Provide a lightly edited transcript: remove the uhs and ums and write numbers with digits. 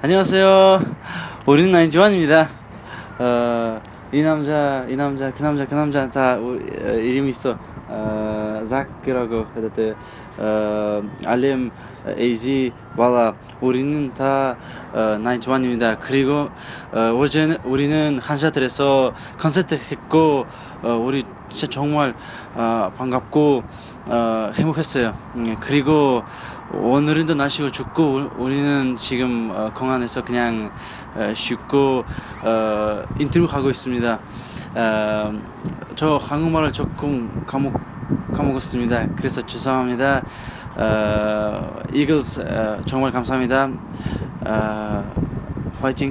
안녕하세요. 우리는 나인지원입니다. 이 남자, 그 남자, 그 남자 다 이름이 있어. 자크라고 해도 알렘, 에이지, 발라. 우리는 다 나인지원입니다. 그리고 어제 우리는 한샤틀에서 콘서트 했고 우리 진짜 정말 반갑고 행복했어요. 그리고 오늘은 또 날씨가 춥고 우리는 지금 공항에서 그냥 쉬고 인터뷰 하고 있습니다. 저 한국말을 조금 까먹었습니다. 그래서 죄송합니다. 이글스 정말 감사합니다. 파이팅.